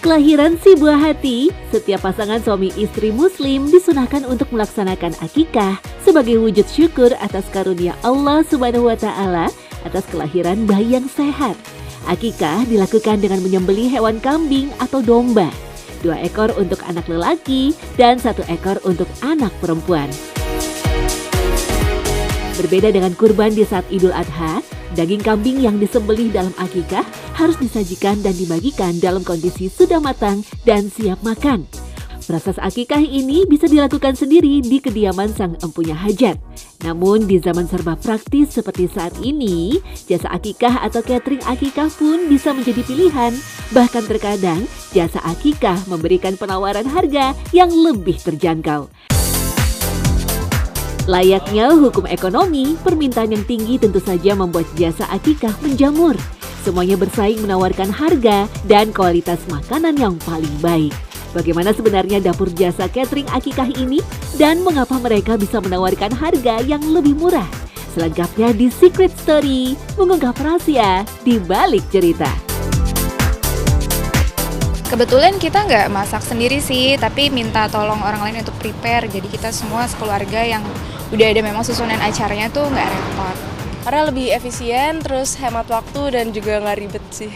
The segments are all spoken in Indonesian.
kelahiran si buah hati, setiap pasangan suami istri muslim disunahkan untuk melaksanakan akikah sebagai wujud syukur atas karunia Allah Subhanahu wa Ta'ala atas kelahiran bayi yang sehat. Akikah dilakukan dengan menyembelih hewan kambing atau domba, 2 ekor untuk anak lelaki dan 1 ekor untuk anak perempuan. Berbeda dengan kurban di saat Idul Adha, daging kambing yang disembelih dalam akikah harus disajikan dan dibagikan dalam kondisi sudah matang dan siap makan. Proses akikah ini bisa dilakukan sendiri di kediaman sang empunya hajat. Namun di zaman serba praktis seperti saat ini, jasa akikah atau catering akikah pun bisa menjadi pilihan. Bahkan terkadang jasa akikah memberikan penawaran harga yang lebih terjangkau. Layaknya hukum ekonomi, permintaan yang tinggi tentu saja membuat jasa akikah menjamur. Semuanya bersaing menawarkan harga dan kualitas makanan yang paling baik. Bagaimana sebenarnya dapur jasa catering akikah ini dan mengapa mereka bisa menawarkan harga yang lebih murah? Selengkapnya di Secret Story, mengungkap rahasia di balik cerita. Kebetulan kita nggak masak sendiri sih, tapi minta tolong orang lain untuk prepare. Jadi kita semua sekeluarga yang udah ada memang susunan acaranya tuh nggak repot. Karena lebih efisien, terus hemat waktu dan juga nggak ribet sih.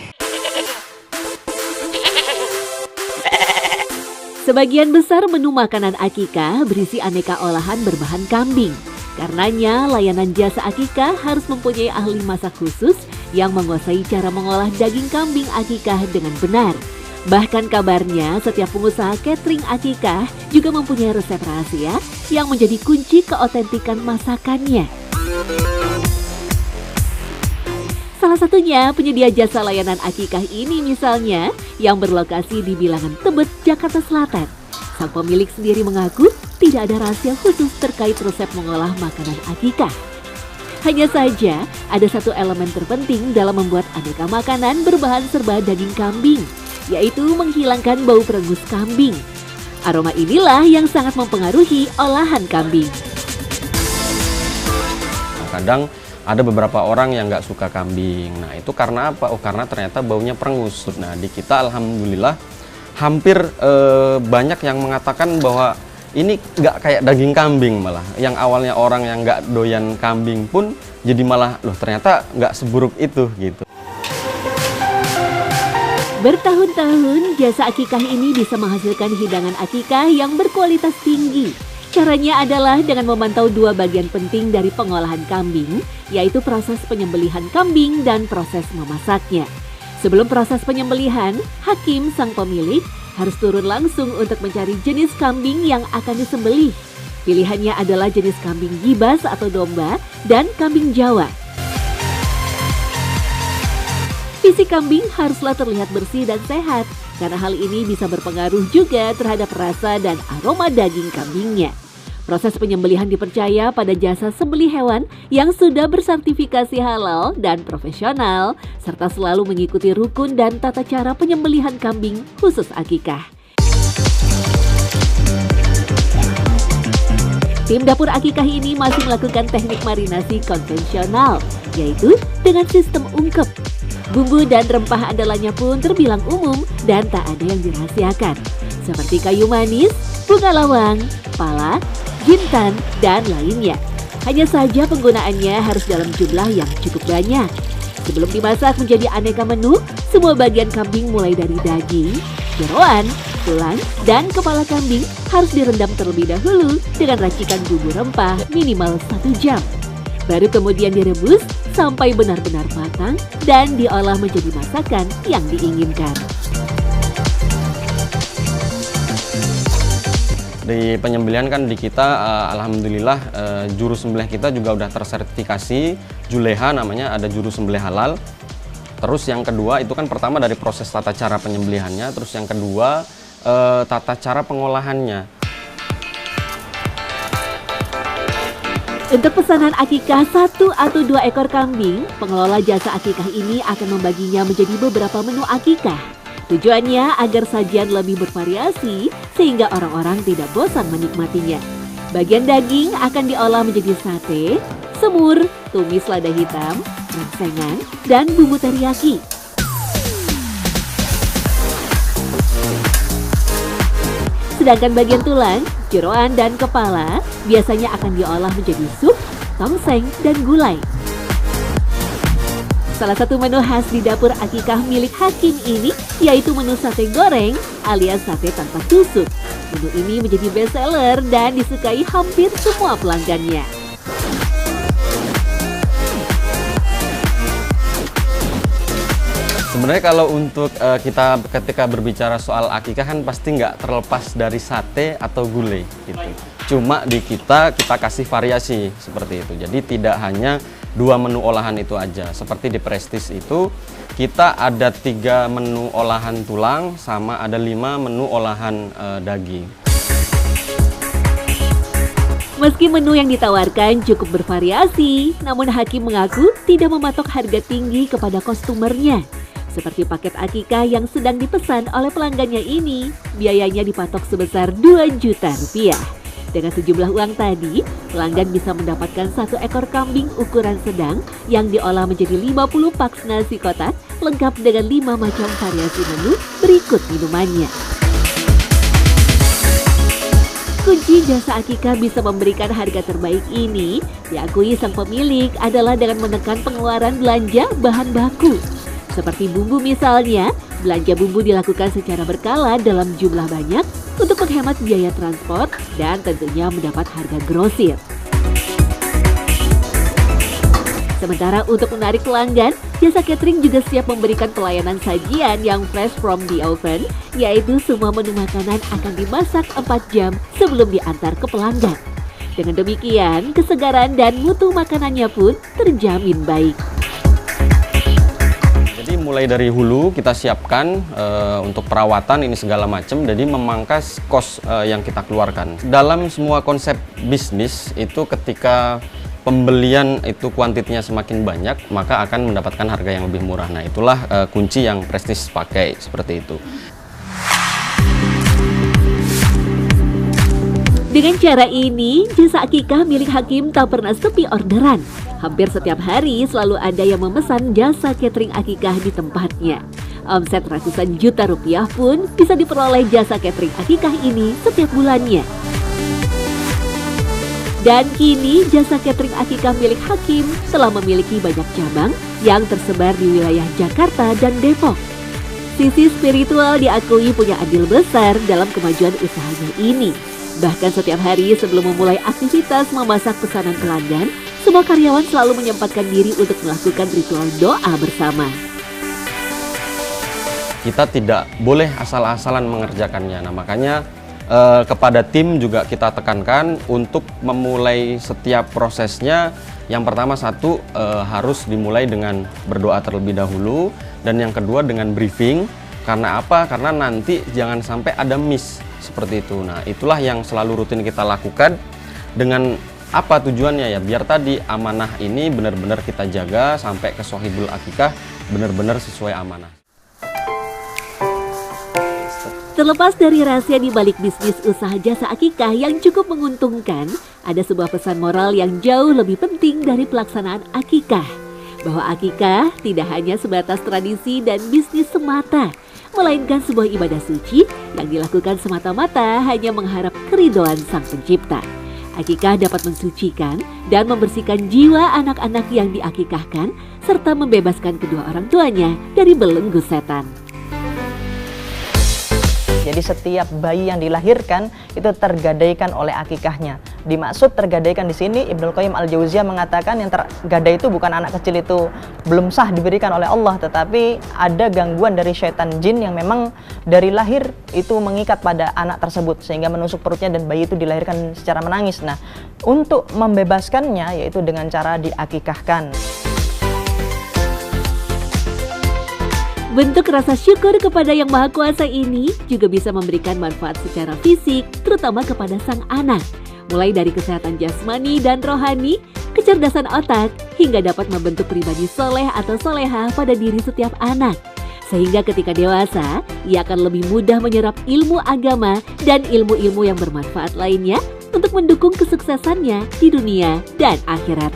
Sebagian besar menu makanan akikah berisi aneka olahan berbahan kambing. Karenanya layanan jasa akikah harus mempunyai ahli masak khusus yang menguasai cara mengolah daging kambing akikah dengan benar. Bahkan kabarnya setiap pengusaha catering akikah juga mempunyai resep rahasia yang menjadi kunci keotentikan masakannya. Salah satunya penyedia jasa layanan akikah ini misalnya yang berlokasi di Bilangan Tebet, Jakarta Selatan. Sang pemilik sendiri mengaku tidak ada rahasia khusus terkait resep mengolah makanan akikah. Hanya saja ada satu elemen terpenting dalam membuat aneka makanan berbahan serba daging kambing, yaitu menghilangkan bau perengus kambing. Aroma inilah yang sangat mempengaruhi olahan kambing. Kadang ada beberapa orang yang nggak suka kambing. Nah itu karena apa? Oh karena ternyata baunya perengus. Nah di kita alhamdulillah hampir banyak yang mengatakan bahwa ini nggak kayak daging kambing malah. Yang awalnya orang yang nggak doyan kambing pun jadi malah loh ternyata nggak seburuk itu gitu. Bertahun-tahun jasa akikah ini bisa menghasilkan hidangan akikah yang berkualitas tinggi. Caranya adalah dengan memantau 2 bagian penting dari pengolahan kambing, yaitu proses penyembelihan kambing dan proses memasaknya. Sebelum proses penyembelihan, hakim sang pemilik harus turun langsung untuk mencari jenis kambing yang akan disembelih. Pilihannya adalah jenis kambing gibas atau domba dan kambing Jawa. Fisik kambing haruslah terlihat bersih dan sehat, karena hal ini bisa berpengaruh juga terhadap rasa dan aroma daging kambingnya. Proses penyembelihan dipercaya pada jasa sembelih hewan yang sudah bersertifikasi halal dan profesional, serta selalu mengikuti rukun dan tata cara penyembelihan kambing khusus akikah. Tim dapur akikah ini masih melakukan teknik marinasi konvensional, yaitu dengan sistem ungkep. Bumbu dan rempah andalannya pun terbilang umum dan tak ada yang dirahasiakan, seperti kayu manis, bunga lawang, pala, jintan, dan lainnya. Hanya saja penggunaannya harus dalam jumlah yang cukup banyak. Sebelum dimasak menjadi aneka menu, semua bagian kambing mulai dari daging, jeroan, tulang, dan kepala kambing harus direndam terlebih dahulu dengan racikan bumbu rempah minimal 1 jam. Baru kemudian direbus sampai benar-benar matang dan diolah menjadi masakan yang diinginkan. Di penyembelihan kan di kita alhamdulillah juru sembelih kita juga udah tersertifikasi Juleha namanya, ada juru sembelih halal. Terus yang kedua itu kan pertama dari proses tata cara penyembelihannya, terus yang kedua tata cara pengolahannya. Untuk pesanan akikah 1 atau 2 ekor kambing, pengelola jasa akikah ini akan membaginya menjadi beberapa menu akikah. Tujuannya agar sajian lebih bervariasi sehingga orang-orang tidak bosan menikmatinya. Bagian daging akan diolah menjadi sate, semur, tumis lada hitam, rengsengan, dan bumbu teriyaki. Sedangkan bagian tulang, jeroan, dan kepala biasanya akan diolah menjadi sup, tongseng, dan gulai. Salah satu menu khas di dapur akikah milik Hakim ini yaitu menu sate goreng alias sate tanpa tusuk. Menu ini menjadi bestseller dan disukai hampir semua pelanggannya. Sebenarnya kalau untuk kita ketika berbicara soal akikah kan pasti nggak terlepas dari sate atau gulai gitu. Cuma di kita kasih variasi seperti itu. Jadi tidak hanya 2 menu olahan itu aja. Seperti di Prestige itu kita ada 3 menu olahan tulang sama ada 5 menu olahan daging. Meski menu yang ditawarkan cukup bervariasi, namun Hakim mengaku tidak mematok harga tinggi kepada kostumernya. Seperti paket akikah yang sedang dipesan oleh pelanggannya ini, biayanya dipatok sebesar 2 juta rupiah. Dengan sejumlah uang tadi, pelanggan bisa mendapatkan 1 ekor kambing ukuran sedang yang diolah menjadi 50 paks nasi kotak, lengkap dengan 5 macam variasi menu berikut minumannya. Kunci jasa akikah bisa memberikan harga terbaik ini, diakui sang pemilik adalah dengan menekan pengeluaran belanja bahan baku. Seperti bumbu misalnya, belanja bumbu dilakukan secara berkala dalam jumlah banyak untuk menghemat biaya transport dan tentunya mendapat harga grosir. Sementara untuk menarik pelanggan, jasa catering juga siap memberikan pelayanan sajian yang fresh from the oven, yaitu semua menu makanan akan dimasak 4 jam sebelum diantar ke pelanggan. Dengan demikian, kesegaran dan mutu makanannya pun terjamin baik. Jadi mulai dari hulu kita siapkan untuk perawatan ini segala macam, jadi memangkas kos yang kita keluarkan. Dalam semua konsep bisnis itu ketika pembelian itu kuantitinya semakin banyak, maka akan mendapatkan harga yang lebih murah. Nah itulah kunci yang Prestige pakai, seperti itu. Dengan cara ini, jasa akikah milik Hakim tak pernah sepi orderan. Hampir setiap hari selalu ada yang memesan jasa catering akikah di tempatnya. Omset ratusan juta rupiah pun bisa diperoleh jasa catering akikah ini setiap bulannya. Dan kini jasa catering akikah milik Hakim telah memiliki banyak cabang yang tersebar di wilayah Jakarta dan Depok. Sisi spiritual diakui punya andil besar dalam kemajuan usahanya ini. Bahkan setiap hari sebelum memulai aktivitas memasak pesanan pelanggan, semua karyawan selalu menyempatkan diri untuk melakukan ritual doa bersama. Kita tidak boleh asal-asalan mengerjakannya. Nah makanya kepada tim juga kita tekankan untuk memulai setiap prosesnya. Yang pertama harus dimulai dengan berdoa terlebih dahulu, dan yang kedua dengan briefing. Karena apa? Karena nanti jangan sampai ada miss seperti itu. Nah itulah yang selalu rutin kita lakukan. Dengan apa tujuannya ya? Biar tadi amanah ini benar-benar kita jaga sampai ke Sohibul Akikah benar-benar sesuai amanah. Terlepas dari rahasia di balik bisnis usaha jasa akikah yang cukup menguntungkan, ada sebuah pesan moral yang jauh lebih penting dari pelaksanaan akikah. Bahwa akikah tidak hanya sebatas tradisi dan bisnis semata, melainkan sebuah ibadah suci yang dilakukan semata-mata hanya mengharap keridhaan Sang Pencipta. Akikah dapat mensucikan dan membersihkan jiwa anak-anak yang diakikahkan, serta membebaskan kedua orang tuanya dari belenggu setan. Jadi setiap bayi yang dilahirkan itu tergadaikan oleh akikahnya. Dimaksud tergadaikan di sini, Ibnul Qayyim Al-Jauziyah mengatakan yang tergadai itu bukan anak kecil itu belum sah diberikan oleh Allah, tetapi ada gangguan dari syaitan jin yang memang dari lahir itu mengikat pada anak tersebut sehingga menusuk perutnya dan bayi itu dilahirkan secara menangis. Nah, untuk membebaskannya yaitu dengan cara diakikahkan. Bentuk rasa syukur kepada Yang Maha Kuasa ini juga bisa memberikan manfaat secara fisik, terutama kepada sang anak. Mulai dari kesehatan jasmani dan rohani, kecerdasan otak, hingga dapat membentuk pribadi soleh atau soleha pada diri setiap anak. Sehingga ketika dewasa, ia akan lebih mudah menyerap ilmu agama dan ilmu-ilmu yang bermanfaat lainnya untuk mendukung kesuksesannya di dunia dan akhirat.